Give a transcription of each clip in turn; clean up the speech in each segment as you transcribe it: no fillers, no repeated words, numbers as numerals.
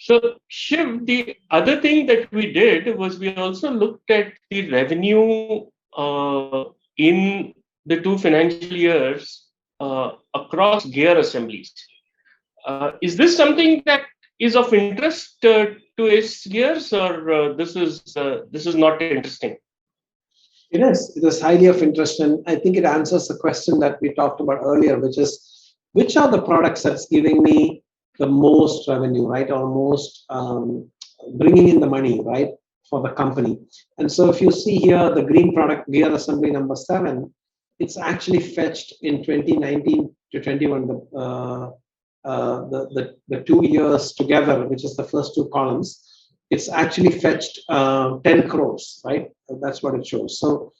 So, Shiv, the other thing that we did was we also looked at the revenue in the two financial years across gear assemblies. Is this something that is of interest to ACE Gears, or this is not interesting? It is. It is highly of interest, and I think it answers the question that we talked about earlier, which is which are the products that's giving me the most revenue, right, or most bringing in the money, right, for the company. And so, if you see here, the green product gear assembly number 7, it's actually fetched in 2019 to 21 the 2 years together, which is the first two columns. It's actually fetched 10 crores, right? That's what it shows. So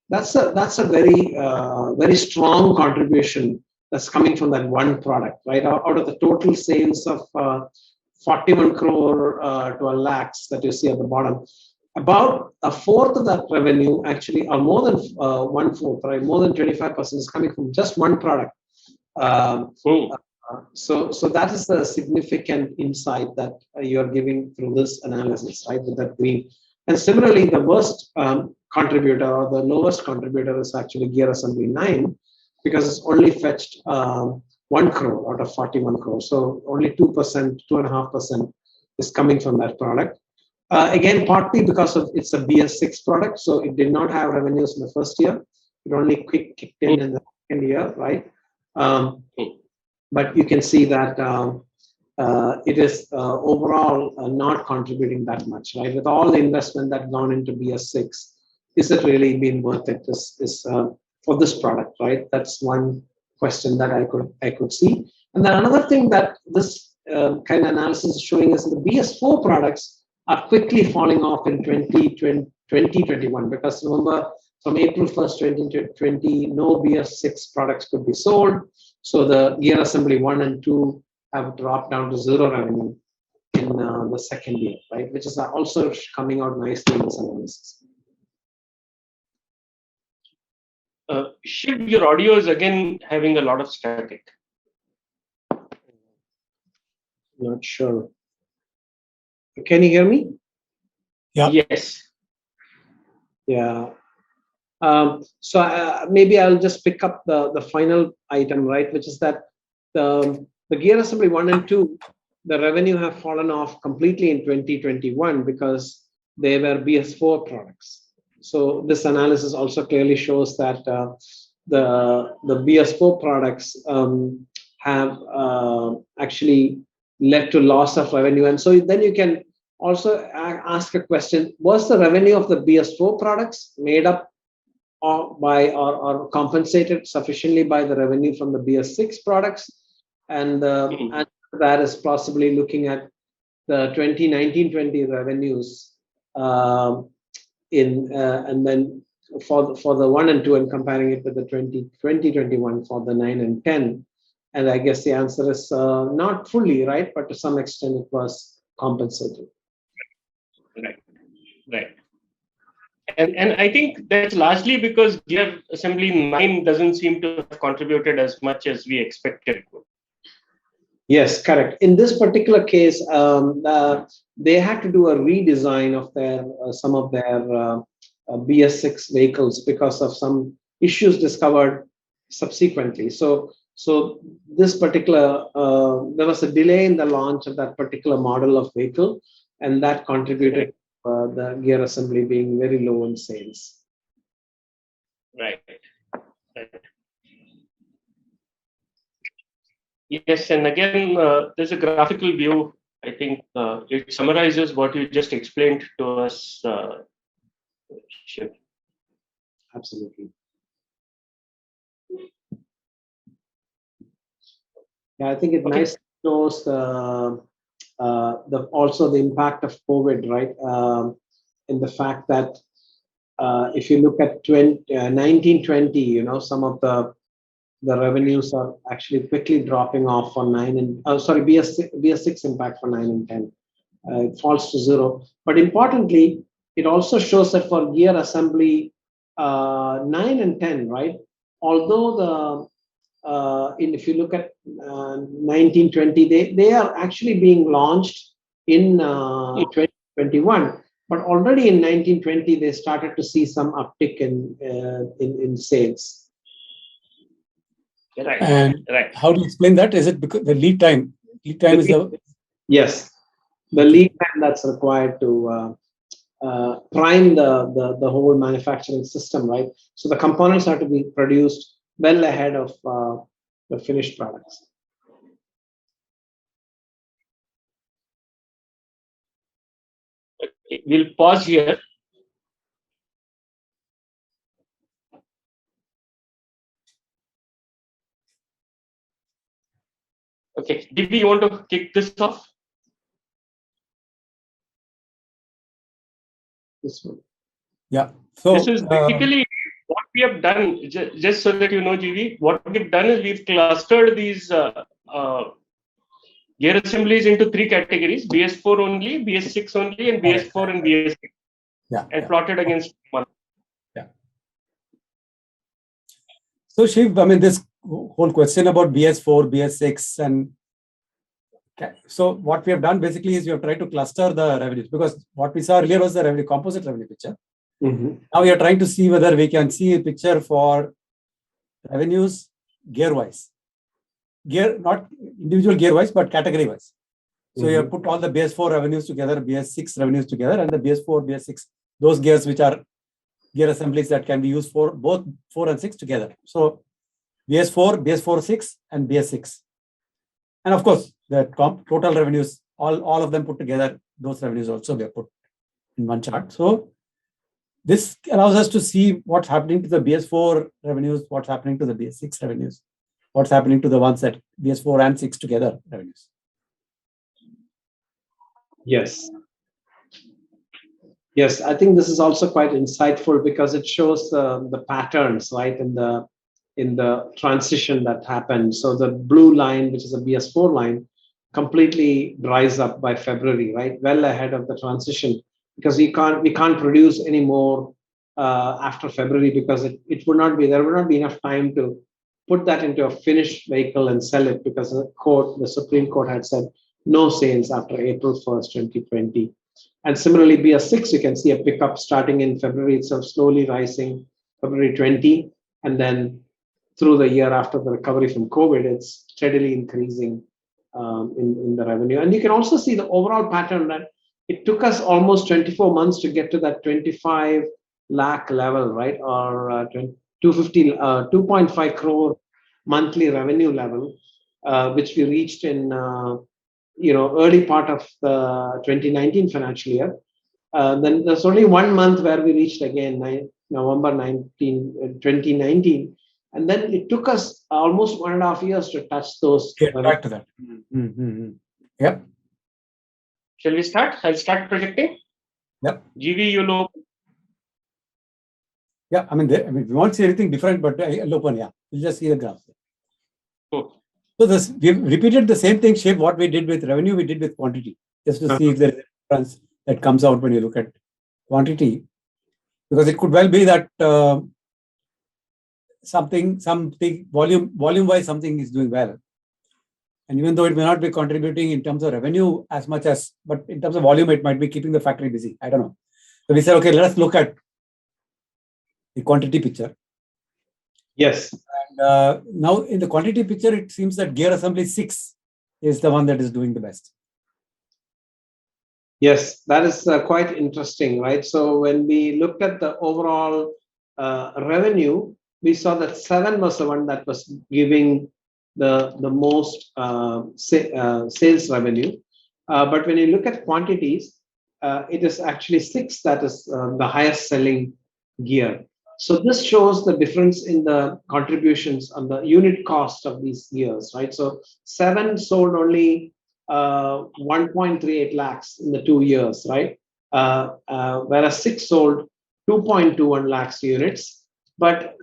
that's a very strong contribution that's coming from that one product, right? Out of the total sales of 41 crore to a lakhs that you see at the bottom, about a fourth of that revenue actually, or more than one fourth, right? More than 25% is coming from just one product. So that is the significant insight that you're giving through this analysis, right? With that green. And similarly, the worst contributor or the lowest contributor is actually gear assembly 9, because it's only fetched 1 crore out of 41 crore. So only 2%, 2.5% is coming from that product. Again, partly because of it's a BS6 product, so it did not have revenues in the first year. It only kicked in the second year, right? But you can see that it is overall not contributing that much, right? With all the investment that gone into BS6, is it really been worth it? Is for this product, right? That's one question that I could see. And then another thing that this kind of analysis is showing is the BS4 products are quickly falling off in 2021, because remember, from April 1st, 2020, no BS6 products could be sold. So the gear assembly 1 and 2 have dropped down to zero revenue in the second year, right? Which is also coming out nicely in this analysis. Shiv, your audio is again having a lot of static. Not sure. Can you hear me? Yeah. Yes. Yeah. So maybe I'll just pick up the final item, right? Which is that the gear assembly 1 and 2, the revenue have fallen off completely in 2021 because they were BS4 products. So this analysis also clearly shows that the BS4 products have actually led to loss of revenue. And so then you can also ask a question: was the revenue of the BS4 products made up or compensated sufficiently by the revenue from the BS6 products? And that is possibly looking at the 2019-20 revenues and then for the 1 and 2 and comparing it with the 2020-21 for the 9 and 10. And I guess the answer is not fully, right? But to some extent it was compensated. Right. And I think that's largely because gear assembly 9 doesn't seem to have contributed as much as we expected. Yes, correct. In this particular case, they had to do a redesign of their some of their BS6 vehicles because of some issues discovered subsequently. So this particular there was a delay in the launch of that particular model of vehicle, and that contributed the gear assembly being very low in sales. Right. Yes, and again, there's a graphical view. I think it summarizes what you just explained to us, Shiv. Absolutely. Yeah, I think it nicely shows also the impact of COVID, right? In the fact that if you look at 1920, some of the revenues are actually quickly dropping off for 9 and BS6 impact for 9 and 10. It falls to zero. But importantly, it also shows that for gear assembly 9 and 10, right? Although if you look at 1920, they are actually being launched in 2021. But already in 1920, they started to see some uptick in sales. Right. And Right. how do you explain that? Is it because the lead time? Lead time is the Yes, the lead time that's required to prime the whole manufacturing system, right? So the components have to be produced well ahead of the finished products. Okay, we'll pause here. Okay, DB, you want to kick this off? This one. yeah. So This is basically what we have done. Just so that you know, GV, what we've done is we've clustered these gear assemblies into three categories: BS4 only, BS6 only, and BS4 and BS6, and plotted against one. Yeah. So Shiv, I mean, this whole question about BS4, BS6, and so what we have done basically is we have tried to cluster the revenues, because what we saw earlier was the revenue composite revenue picture. Now we are trying to see whether we can see a picture for revenues gear wise, not individual gear wise, but category wise. So you have put all the BS4 revenues together, BS6 revenues together, and the BS4, BS6, those gears which are gear assemblies that can be used for both 4 and 6 together. So BS4, BS4, 6, and BS6. And of course, the total revenues, all of them put together, those revenues also we have put in one chart. So this allows us to see what's happening to the BS4 revenues, what's happening to the BS6 revenues, what's happening to the ones that BS4 and 6 together revenues. Yes. Yes, I think this is also quite insightful because it shows the patterns, right, in the transition that happened. So the blue line, which is a BS4 line, completely dries up by February, right, well ahead of the transition, because we can't produce any more after February, because there would not be enough time to put that into a finished vehicle and sell it, because the Supreme Court had said no sales after April 1st, 2020. And similarly, BS6, you can see a pickup starting in February itself, slowly rising, February 20, and then through the year after the recovery from COVID, it's steadily increasing in the revenue. And you can also see the overall pattern that it took us almost 24 months to get to that 25 lakh level, right? Or 2.5 crore monthly revenue level, which we reached in early part of the 2019 financial year. Then there's only 1 month where we reached again, November 2019. And then it took us almost 1.5 years to touch those. Get back to that. Yep. Shall we start? I'll start projecting. Yep. GV, you'll open. Yeah, I mean, we won't see anything different, but I'll open, yeah. We'll just see the graph. Cool. So we've repeated the same thing, Shiv, what we did with revenue, we did with quantity, just to see if there is a difference that comes out when you look at quantity. Because it could well be that something volume-wise, something is doing well. And even though it may not be contributing in terms of revenue as much as, but in terms of volume, it might be keeping the factory busy. I don't know. So we said, okay, let us look at the quantity picture. Yes. And now in the quantity picture, it seems that gear assembly 6 is the one that is doing the best. Yes, that is quite interesting, right? So when we looked at the overall revenue, we saw that 7 was the one that was giving the most sales revenue. But when you look at quantities, it is actually 6 that is the highest selling gear. So this shows the difference in the contributions on the unit cost of these gears, right? So 7 sold only 1.38 lakhs in the 2 years, right? Whereas 6 sold 2.21 lakhs units. But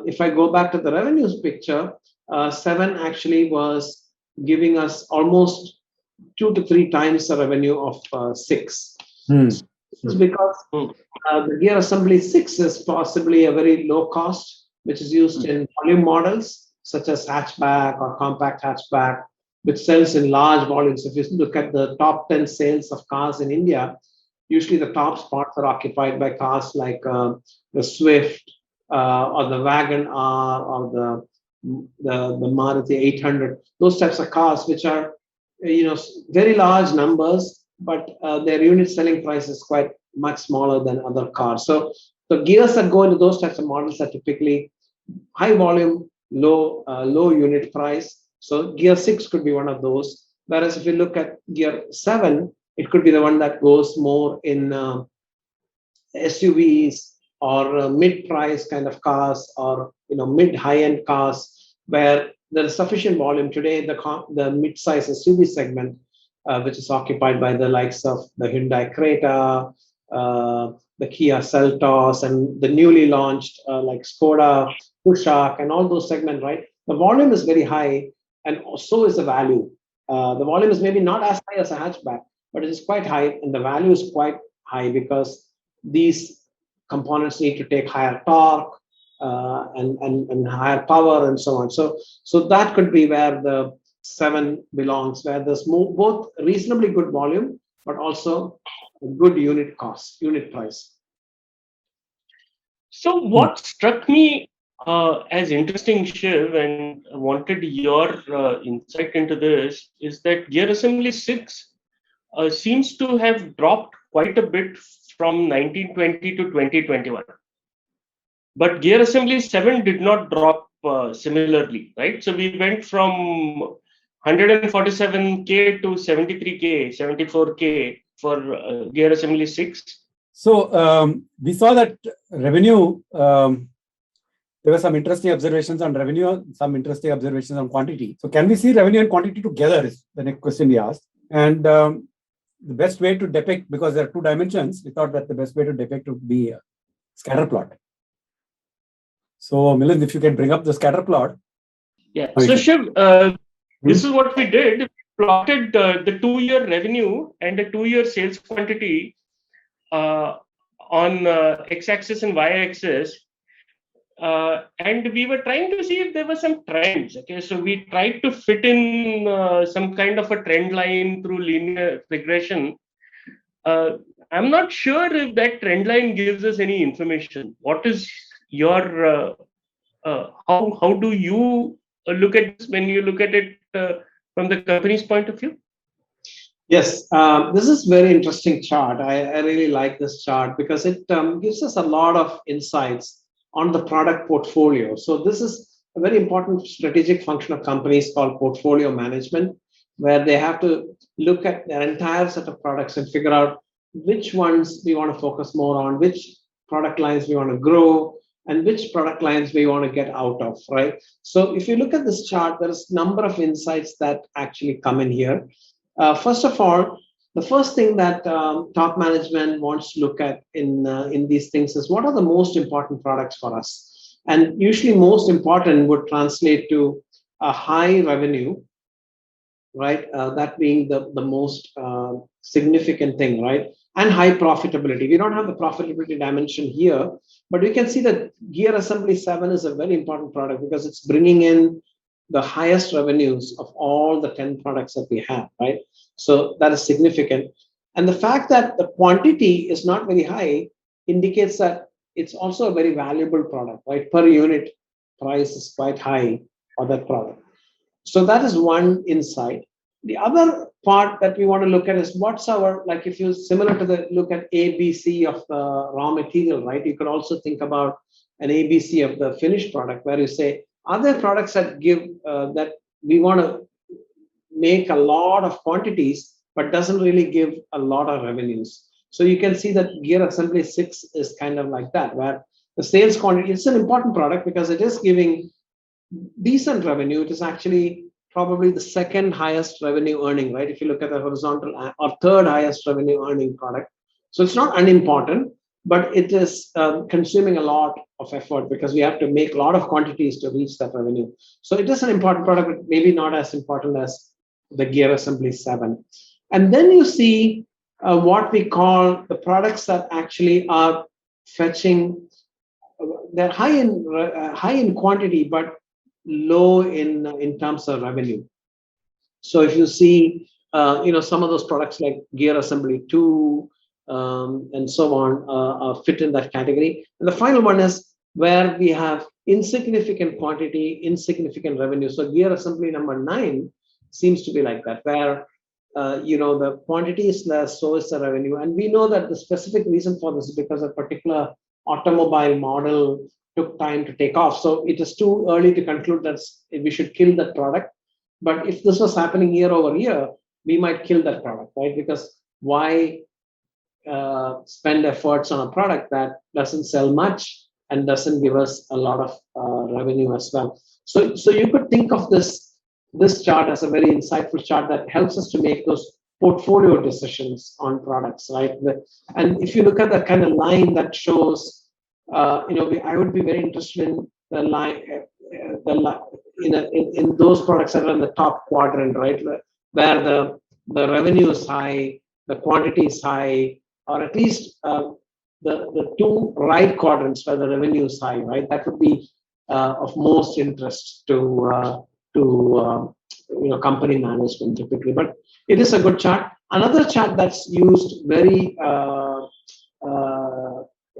if I go back to the revenues picture, 7 actually was giving us almost 2 to 3 times the revenue of 6. This is because the gear assembly 6 is possibly a very low cost, which is used in volume models. such as hatchback or compact hatchback, which sells in large volumes. If you look at the top 10 sales of cars in India, usually the top spots are occupied by cars like the Swift or the Wagon R or the Maruti 800. Those types of cars, which are very large numbers, but their unit selling price is quite much smaller than other cars. So the gears that go into those types of models are typically high volume, low unit price. So gear 6 could be one of those. Whereas if you look at gear 7, it could be the one that goes more in SUVs or mid-price kind of cars, or mid-high-end cars, where there is sufficient volume today. The mid-size SUV segment, which is occupied by the likes of the Hyundai Creta, the Kia Seltos, and the newly launched like Skoda Kushaq, and all those segments, right? The volume is very high, and so is the value. The volume is maybe not as high as a hatchback, but it is quite high, and the value is quite high because these components need to take higher torque and higher power and so on. So that could be where the 7 belongs, where there's both reasonably good volume, but also a good unit price. So what struck me as interesting, Shiv, and wanted your insight into this, is that Gear Assembly 6 seems to have dropped quite a bit from 1920 to 2021. But Gear Assembly 7 did not drop similarly, right? So we went from 147K to 73K, 74K for Gear Assembly 6. So we saw that revenue, there were some interesting observations on revenue, some interesting observations on quantity. So can we see revenue and quantity together is the next question we asked. And the best way to depict, because there are 2 dimensions, we thought that the best way to depict would be a scatter plot. So Milind, if you can bring up the scatter plot. Yeah. So Shiv, this is what we did. We plotted the 2-year revenue and the 2-year sales quantity on x-axis and y-axis. And we were trying to see if there were some trends. Okay, so we tried to fit in some kind of a trend line through linear regression. I'm not sure if that trend line gives us any information. What is your how do you look at this when you look at it from the company's point of view? Yes, this is very interesting chart. I really like this chart because it gives us a lot of insights on the product portfolio. So this is a very important strategic function of companies called portfolio management, where they have to look at their entire set of products and figure out which ones we want to focus more on, which product lines we want to grow, and which product lines we want to get out of, right? So if you look at this chart, there's a number of insights that actually come in here. First of all, the first thing that top management wants to look at in these things is what are the most important products for us? And usually most important would translate to a high revenue, right? That being the most significant thing, right? And high profitability. We don't have the profitability dimension here, but we can see that Gear Assembly 7 is a very important product because it's bringing in the highest revenues of all the 10 products that we have, right? So that is significant. And the fact that the quantity is not very high indicates that it's also a very valuable product, right? Per unit price is quite high for that product. So that is one insight. The other part that we want to look at is what's our, like if you similar to the look at ABC of the raw material, right? You could also think about an ABC of the finished product where you say, are there products that give, that we want to make a lot of quantities, but doesn't really give a lot of revenues? So you can see that Gear Assembly 6 is kind of like that, where the sales quantity, it's an important product because it is giving decent revenue. It is actually probably the second highest revenue earning, right? If you look at the horizontal or third highest revenue earning product. So it's not unimportant, but it is consuming a lot of effort because we have to make a lot of quantities to reach that revenue. So it is an important product, but maybe not as important as the Gear Assembly 7. And then you see what we call the products that actually are fetching, they're high in quantity, but low in terms of revenue. So if you see, some of those products like gear assembly 2 and so on fit in that category. And the final one is where we have insignificant quantity, insignificant revenue. So gear assembly number 9 seems to be like that, where the quantity is less, so is the revenue. And we know that the specific reason for this is because a particular automobile model took time to take off. So it is too early to conclude that we should kill that product. But if this was happening year over year, we might kill that product, right? Because why spend efforts on a product that doesn't sell much and doesn't give us a lot of revenue as well? So you could think of this chart as a very insightful chart that helps us to make those portfolio decisions on products, right? And if you look at that kind of line that shows, I would be very interested in the line, in those products that are in the top quadrant, right, where the revenue is high, the quantity is high, or at least the two right quadrants where the revenue is high, right? That would be of most interest to company management typically. But it is a good chart. Another chart that's used very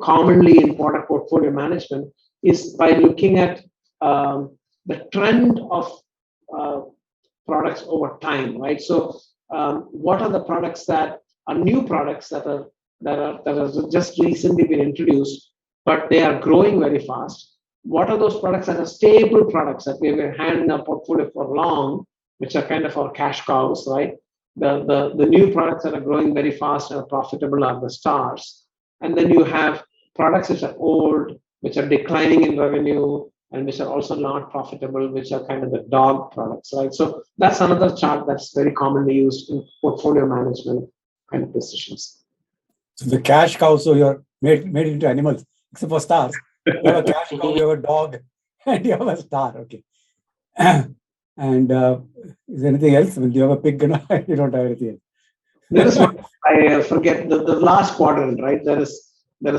commonly in product portfolio management is by looking at the trend of products over time, right? So what are the products that are new products that are just recently been introduced, but they are growing very fast? What are those products that are stable products that we've had in our portfolio for long, which are kind of our cash cows, right? The new products that are growing very fast and are profitable are the stars. And then you have products which are old, which are declining in revenue, and which are also not profitable, which are kind of the dog products, right? So that's another chart that's very commonly used in portfolio management kind of decisions. So the cash cow, so you're made into animals, except for stars. You have a cash cow, you have a dog, and you have a star. Okay. And is there anything else? Do you have a pig? You don't have anything else. There is one, I forget the last quadrant, right? There is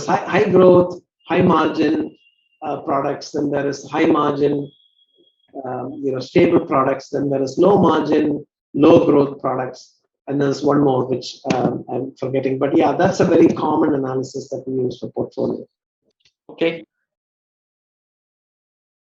high growth, high margin products. Then there is high margin, stable products. Then there is low margin, low growth products. And there's one more which I'm forgetting. But yeah, that's a very common analysis that we use for portfolio. Okay.